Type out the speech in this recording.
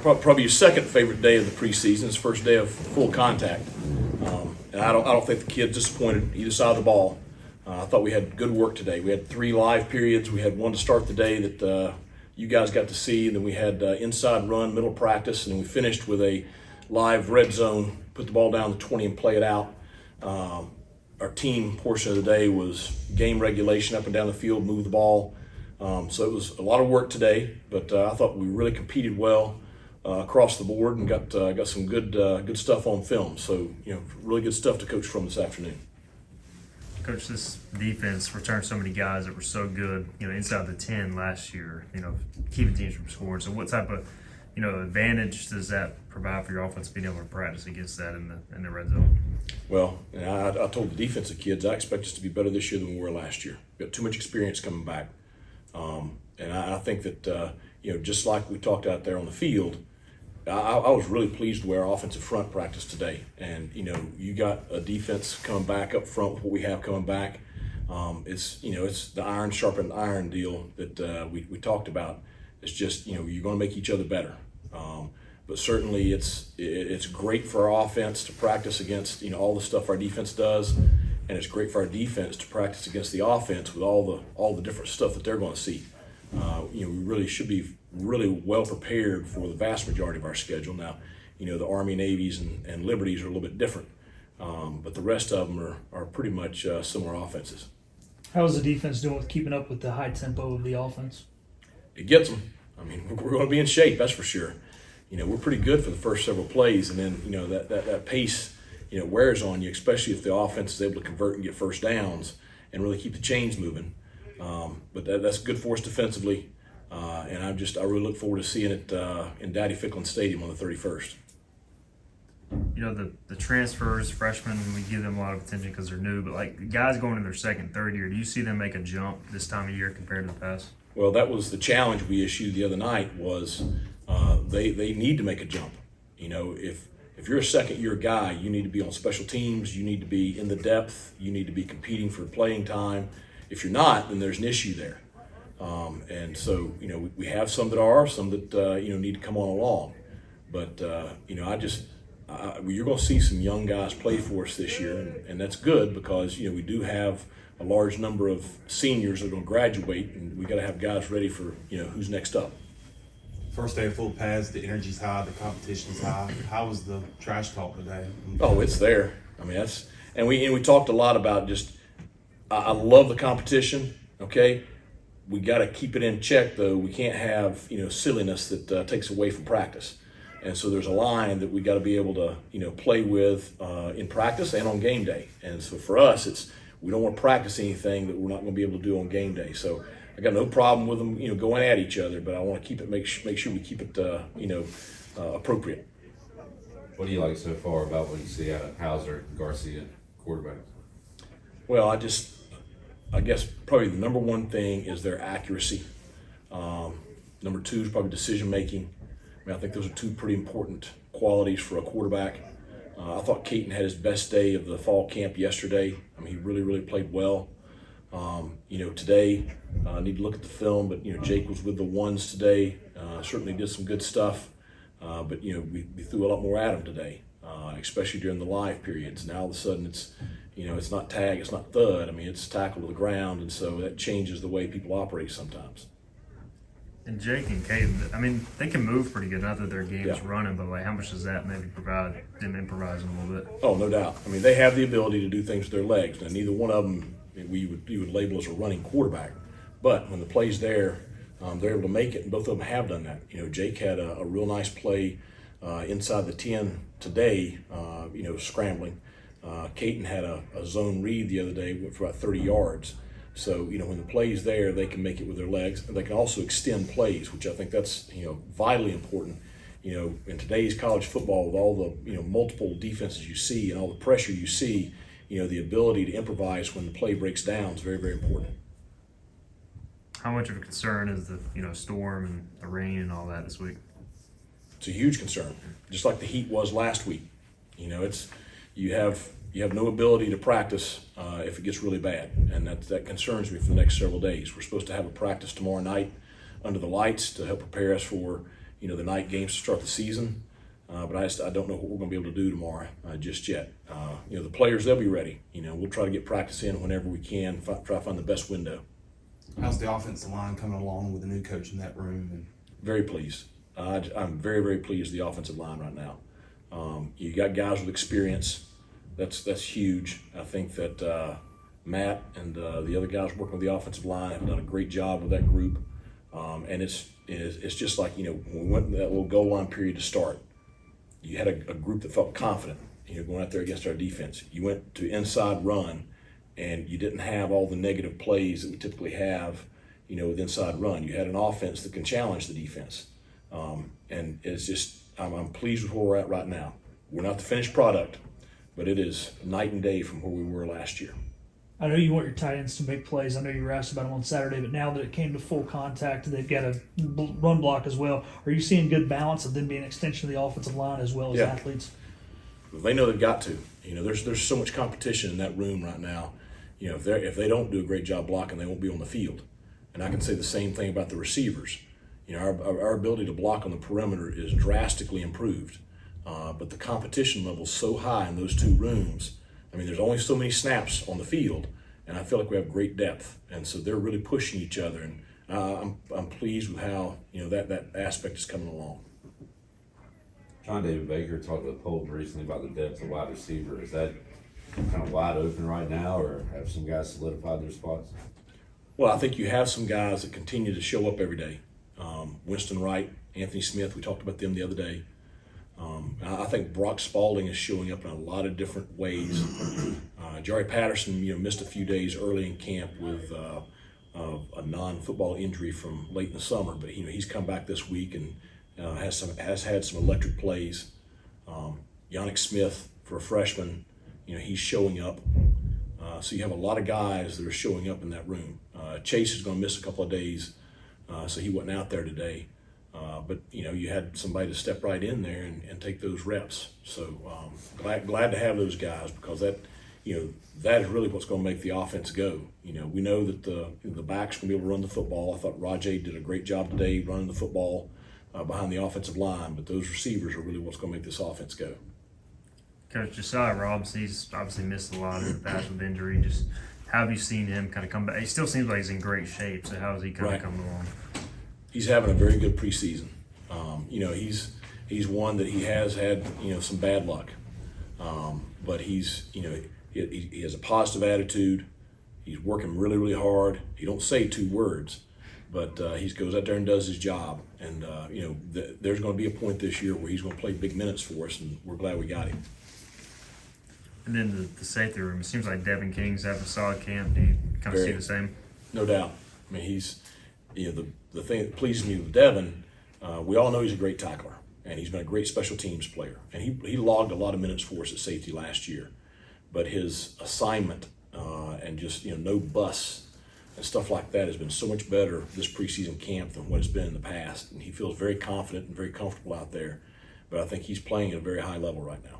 Probably your second favorite day of the preseason. It's the first day of full contact, and I don't think the kids disappointed either side of the ball. I thought we had good work today. We had 3 live periods. We had one to start the day that you guys got to see, and then we had inside run, middle practice, and then we finished with a live red zone. Put the ball down to 20 and play it out. Our team portion of the day was game regulation, up and down the field, move the ball. So it was a lot of work today, but I thought we really competed well across the board and got some good stuff on film. So really good stuff to coach from this afternoon. Coach, this defense returned so many guys that were so good, inside the 10 last year, keeping teams from scoring. So what type of, advantage does that provide for your offense being able to practice against that in the red zone? Well, I told the defensive kids I expect us to be better this year than we were last year. We got too much experience coming back. And I think that, just like we talked out there on the field, I was really pleased with our offensive front practice today. And, you got a defense coming back up front with what we have coming back. It's the iron sharpened iron deal that we talked about. It's just, you're going to make each other better. But certainly it's great for our offense to practice against, all the stuff our defense does. And it's great for our defense to practice against the offense with all the different stuff that they're going to see. We really should be really well prepared for the vast majority of our schedule. Now, the Army, Navies, and Liberties are a little bit different, but the rest of them are pretty much similar offenses. How is the defense doing with keeping up with the high tempo of the offense? It gets them. I mean, we're going to be in shape, that's for sure. We're pretty good for the first several plays, and then that pace wears on you, especially if the offense is able to convert and get first downs and really keep the chains moving. But that's good for us defensively, and I really look forward to seeing it in Daddy Ficklin Stadium on the 31st. The transfers, freshmen, we give them a lot of attention because they're new, but like guys going in their second, third year, do you see them make a jump this time of year compared to the past? Well, that was the challenge we issued the other night was they need to make a jump. If you're a second-year guy, you need to be on special teams, you need to be in the depth, you need to be competing for playing time. If you're not, then there's an issue there. And so, we have some that are, some that, need to come on along. But, you're going to see some young guys play for us this year, and that's good because, we do have a large number of seniors that are going to graduate, and we got to have guys ready for, who's next up. First day of full pads, the energy's high, the competition's high. How was the trash talk today? Oh, it's there. I mean, we talked a lot about just. I love the competition. Okay, we got to keep it in check though. We can't have silliness that takes away from practice, and so there's a line that we got to be able to play with in practice and on game day. And so for us, we don't want to practice anything that we're not going to be able to do on game day. So I got no problem with them, going at each other, but I want to keep it make sure we keep it, appropriate. What do you like so far about what you see out of Hauser, Garcia, quarterbacks? Well, I guess probably the number one thing is their accuracy. Number two is probably decision making. I think those are two pretty important qualities for a quarterback. I thought Caton had his best day of the fall camp yesterday. He really, really played well. Today, I need to look at the film, but, Jake was with the ones today, certainly did some good stuff. But, we threw a lot more at him today, especially during the live periods. Now all of a sudden it's not tag, it's not thud. It's tackle to the ground, and so that changes the way people operate sometimes. And Jake and Caden, they can move pretty good. Not that their game's Yeah. running, but how much does that maybe provide them improvising a little bit? Oh, no doubt. They have the ability to do things with their legs. Now, neither one of them you would label as a running quarterback, but when the play's there, they're able to make it, and both of them have done that. Jake had a real nice play inside the 10 today, scrambling. Caton had a zone read the other day, went for about 30 yards. So, when the play's there, they can make it with their legs, and they can also extend plays, which I think that's, vitally important. In today's college football, with all the, multiple defenses you see and all the pressure you see, the ability to improvise when the play breaks down is very, very important. How much of a concern is the storm and the rain and all that this week? It's a huge concern, just like the heat was last week. You have no ability to practice if it gets really bad, and that concerns me for the next several days. We're supposed to have a practice tomorrow night under the lights to help prepare us for the night games to start the season. But I don't know what we're going to be able to do tomorrow just yet. The players, they'll be ready. We'll try to get practice in whenever we can, try to find the best window. How's the offensive line coming along with the new coach in that room? And Very pleased. I'm very, very pleased with the offensive line right now. You got guys with experience. That's huge. I think that Matt and the other guys working with the offensive line have done a great job with that group. And it's just like, when we went in that little goal line period to start, you had a group that felt confident, going out there against our defense. You went to inside run, and you didn't have all the negative plays that we typically have, with inside run. You had an offense that can challenge the defense. And it's just, I'm pleased with where we're at right now. We're not the finished product, but it is night and day from where we were last year. I know you want your tight ends to make plays. I know you were asked about them on Saturday, but now that it came to full contact, they've got a run block as well. Are you seeing good balance of them being an extension of the offensive line as well as athletes? They know they've got to. There's so much competition in that room right now. If they don't do a great job blocking, they won't be on the field. And I can say the same thing about the receivers. Our ability to block on the perimeter is drastically improved. But the competition level is so high in those two rooms. There's only so many snaps on the field, and I feel like we have great depth. And so they're really pushing each other. And I'm pleased with how, that aspect is coming along. John David Baker talked with Polton recently about the depth of wide receiver. Is that kind of wide open right now, or have some guys solidified their spots? Well, I think you have some guys that continue to show up every day. Winston Wright, Anthony Smith, we talked about them the other day. I think Brock Spalding is showing up in a lot of different ways. Jari Patterson, missed a few days early in camp with a non-football injury from late in the summer, but he's come back this week and has had some electric plays. Yannick Smith, for a freshman, he's showing up. So you have a lot of guys that are showing up in that room. Chase is going to miss a couple of days, so he wasn't out there today. But you had somebody to step right in there and take those reps. So glad to have those guys, because that is really what's going to make the offense go. We know that the backs going to be able to run the football. I thought Rajay did a great job today running the football behind the offensive line, but those receivers are really what's going to make this offense go. Coach Josiah Robs, he's obviously missed a lot in the past with injury. Just how have you seen him kind of come back? He still seems like he's in great shape. So how is he kind of coming along? He's having a very good preseason. He's one that he has had some bad luck, but he has a positive attitude. He's working really, really hard. He don't say 2 words, but he goes out there and does his job. And there's going to be a point this year where he's going to play big minutes for us, and we're glad we got him. And then the safety room, it seems like Devin King's having a solid camp. Do you kind of see the same? No doubt. He's the thing that pleases me with Devin, we all know he's a great tackler, and he's been a great special teams player. And he logged a lot of minutes for us at safety last year. But his assignment and just no busts and stuff like that has been so much better this preseason camp than what it's been in the past. And he feels very confident and very comfortable out there. But I think he's playing at a very high level right now.